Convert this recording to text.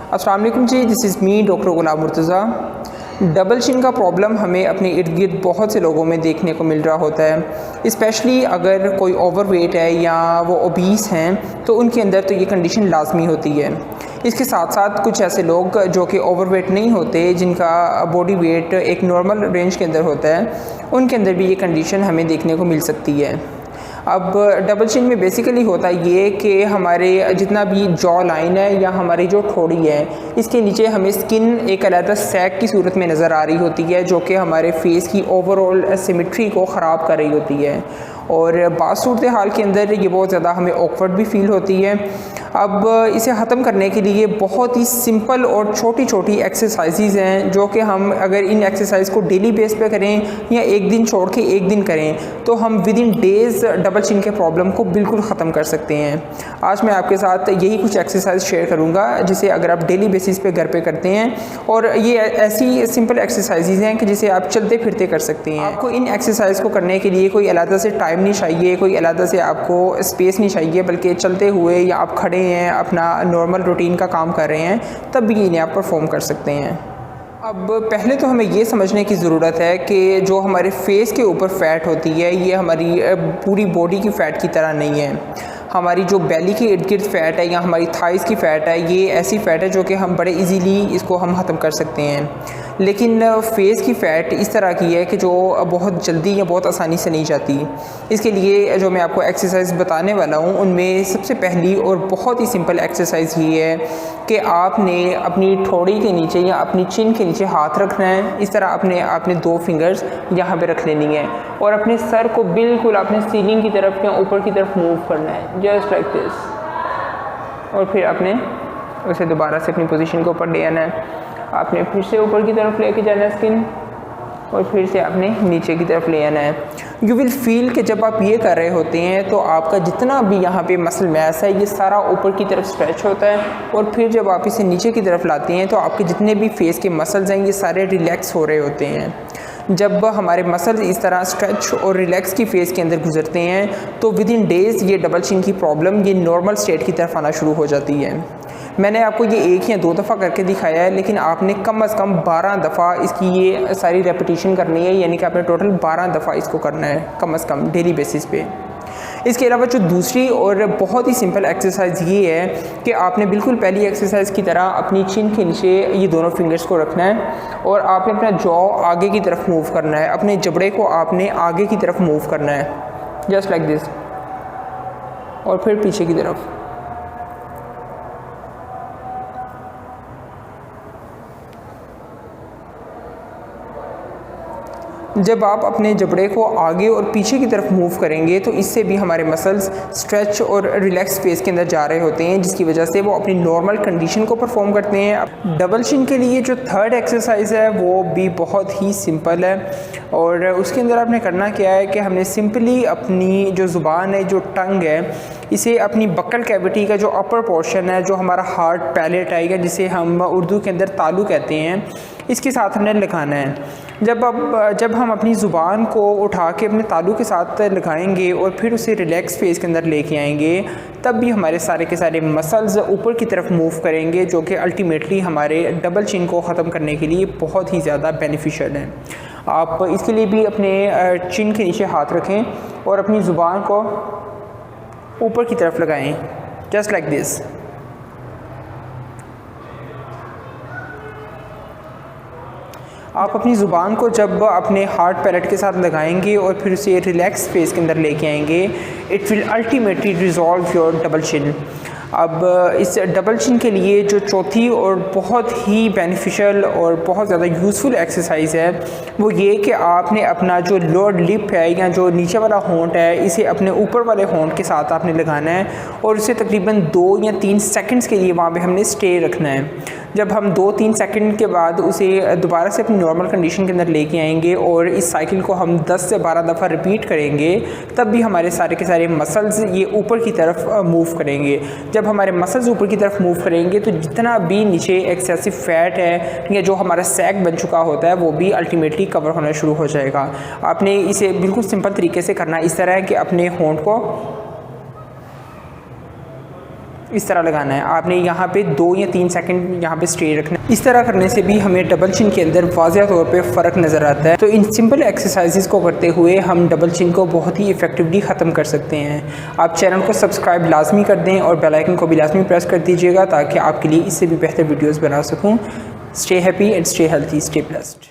अस्सलाम वालेकुम जी, this is me doctor Ghulam Murtaza. Double chin का प्रॉब्लम हमें अपने इर्द गिर्द बहुत से लोगों में देखने को मिल रहा होता है। स्पेशली अगर कोई ओवरवेट है या वो ओबीस हैं तो उनके अंदर तो ये कंडीशन लाजमी होती है। इसके साथ साथ कुछ ऐसे लोग जो कि ओवरवेट नहीं होते, जिनका बॉडी वेट एक नॉर्मल रेंज के अंदर होता है, उनके अंदर भी ये कंडीशन हमें देखने को मिल सकती है। अब डबल चिन में बेसिकली होता ये कि हमारे जितना भी जॉ लाइन है या हमारी जो ठोड़ी है, इसके नीचे हमें स्किन एक अलग सैग की सूरत में नज़र आ रही होती है, जो कि हमारे फेस की ओवरऑल सिमेट्री को ख़राब कर रही होती है। और बात सूरत हाल के अंदर ये बहुत ज़्यादा हमें ऑकवर्ड भी फ़ील होती है। अब इसे ख़त्म करने के लिए बहुत ही सिंपल और छोटी छोटी एक्सरसाइजेज़ हैं, जो कि हम अगर इन एक्सरसाइज को डेली बेस पे करें या एक दिन छोड़ के एक दिन करें तो हम with in days double chin के प्रॉब्लम को बिल्कुल ख़त्म कर सकते हैं। आज मैं आपके साथ यही कुछ एक्सरसाइज शेयर करूँगा, जिसे अगर आप डेली बेसिस पे घर पे करते हैं, और ये ऐसी सिंपल एक्सरसाइजेज़ हैं कि जिसे आप चलते फिरते कर सकते हैं। आपको इन एक्सरसाइज को करने के लिए कोई अलग से टाइम नहीं चाहिए, कोई अलग से आपको स्पेस नहीं चाहिए, बल्कि चलते हुए या आप खड़े हैं, अपना नॉर्मल रूटीन का काम कर रहे हैं, तब भी इन्हें आप परफॉर्म कर सकते हैं। अब पहले तो हमें ये समझने की ज़रूरत है कि जो हमारे फेस के ऊपर फ़ैट होती है, ये हमारी पूरी बॉडी की फ़ैट की तरह नहीं है। हमारी जो बेली के इर्द गिर्द फ़ैट है या हमारी थाइस की फ़ैट है, ये ऐसी फ़ैट है जो कि हम बड़े इजीली इसको हम ख़त्म कर सकते हैं। लेकिन फेस की फ़ैट इस तरह की है कि जो बहुत जल्दी या बहुत आसानी से नहीं जाती। इसके लिए जो मैं आपको एक्सरसाइज बताने वाला हूँ, उनमें सबसे पहली और बहुत ही सिंपल एक्सरसाइज ये है कि आपने अपनी ठोड़ी के नीचे या अपनी चिन के नीचे हाथ रखना है। इस तरह आपने 2 फिंगर्स यहाँ पे रख लेनी है और अपने सर को बिल्कुल आपने सीलिंग की तरफ या ऊपर की तरफ मूव करना है, जस्ट लाइक दिस। और फिर आपने उसे दोबारा से अपनी पोजीशन को ऊपर ले आना है। आपने फिर से ऊपर की तरफ लेके जाना है स्किन, और फिर से आपने नीचे की तरफ ले आना है। यू विल फील कि जब आप ये कर रहे होते हैं तो आपका जितना भी यहाँ पे मसल मैस है, ये सारा ऊपर की तरफ स्ट्रेच होता है, और फिर जब आप इसे नीचे की तरफ लाते हैं तो आपके जितने भी फेस के मसल्स हैं, ये सारे रिलैक्स हो रहे होते हैं। जब हमारे मसल्स इस तरह स्ट्रेच और रिलैक्स की फेज़ के अंदर गुजरते हैं तो विद इन डेज़ ये डबल चिन की प्रॉब्लम ये नॉर्मल स्टेट की तरफ आना शुरू हो जाती है। मैंने आपको ये 1 या 2 दफ़ा करके दिखाया है, लेकिन आपने कम से कम 12 दफ़ा इसकी ये सारी रेपिटेशन करनी है, यानी कि आपने टोटल 12 दफ़ा इसको करना है कम से कम डेली बेसिस पे। इसके अलावा जो दूसरी और बहुत ही सिंपल एक्सरसाइज ये है कि आपने बिल्कुल पहली एक्सरसाइज की तरह अपनी चिन के नीचे ये दोनों फिंगर्स को रखना है और आपने अपना जॉ आगे की तरफ मूव करना है, अपने जबड़े को आपने आगे की तरफ मूव करना है, जस्ट लाइक दिस, और फिर पीछे की तरफ। जब आप अपने जबड़े को आगे और पीछे की तरफ मूव करेंगे तो इससे भी हमारे मसल्स स्ट्रेच और रिलैक्स फेस के अंदर जा रहे होते हैं, जिसकी वजह से वो अपनी नॉर्मल कंडीशन को परफॉर्म करते हैं। अब डबल चिन के लिए जो थर्ड एक्सरसाइज है वो भी बहुत ही सिंपल है, और उसके अंदर आपने करना क्या है कि हमने सिंपली अपनी जो ज़ुबान है, जो टंग है, इसे अपनी बक्कल कैविटी का जो अपर पोर्शन है, जो हमारा हार्ट पैलेट आएगा, जिसे हम उर्दू के अंदर तालू कहते हैं, इसके साथ हमने लगाना है। जब हम अपनी ज़ुबान को उठा के अपने तालू के साथ लगाएंगे और फिर उसे रिलैक्स फेस के अंदर लेके आएंगे, तब भी हमारे सारे के सारे मसल्स ऊपर की तरफ मूव करेंगे, जो कि अल्टीमेटली हमारे डबल चिन को ख़त्म करने के लिए बहुत ही ज़्यादा बेनिफिशियल है। आप इसके लिए भी अपने चिन के नीचे हाथ रखें और अपनी ज़ुबान को ऊपर की तरफ लगाएं, जस्ट लाइक दिस। आप अपनी ज़ुबान को जब अपने हार्ट पैलेट के साथ लगाएंगे और फिर उसे रिलैक्स फेस के अंदर लेके आएंगे, it will ultimately resolve your double chin. अब इस डबल चिन के लिए जो चौथी और बहुत ही बेनिफिशियल और बहुत ज़्यादा यूज़फुल एक्सरसाइज है वो ये कि आपने अपना जो लोअर लिप है या जो नीचे वाला होंठ है, इसे अपने ऊपर वाले होंठ के साथ आपने लगाना है और उसे तकरीबन 2 या 3 सेकंड्स के लिए वहाँ पे हमने स्टे रखना है। जब हम 2-3 सेकंड के बाद उसे दोबारा से अपनी नॉर्मल कंडीशन के अंदर लेके आएंगे और इस साइकिल को हम 10 से 12 दफ़ा रिपीट करेंगे, तब भी हमारे सारे के सारे मसल्स ये ऊपर की तरफ मूव करेंगे। जब हमारे मसल्स ऊपर की तरफ मूव करेंगे तो जितना भी नीचे एक्सेसिव फैट है या जो हमारा सैग बन चुका होता है वो भी अल्टीमेटली कवर होना शुरू हो जाएगा। आपने इसे बिल्कुल सिंपल तरीके से करना इस तरह है कि अपने होंठ को इस तरह लगाना है। आपने यहाँ पे 2 या 3 सेकंड यहाँ पे स्ट्रेट रखना है। इस तरह करने से भी हमें डबल चिन के अंदर वाज़िह तौर पे फ़र्क नज़र आता है। तो इन सिंपल एक्सरसाइजेस को करते हुए हम डबल चिन को बहुत ही इफेक्टिवली ख़त्म कर सकते हैं। आप चैनल को सब्सक्राइब लाजमी कर दें और बेल आइकन को भी लाजमी प्रेस कर दीजिएगा ताकि आपके लिए इससे भी बेहतर वीडियोज़ बना सकूँ। Stay happy and stay healthy, stay blessed.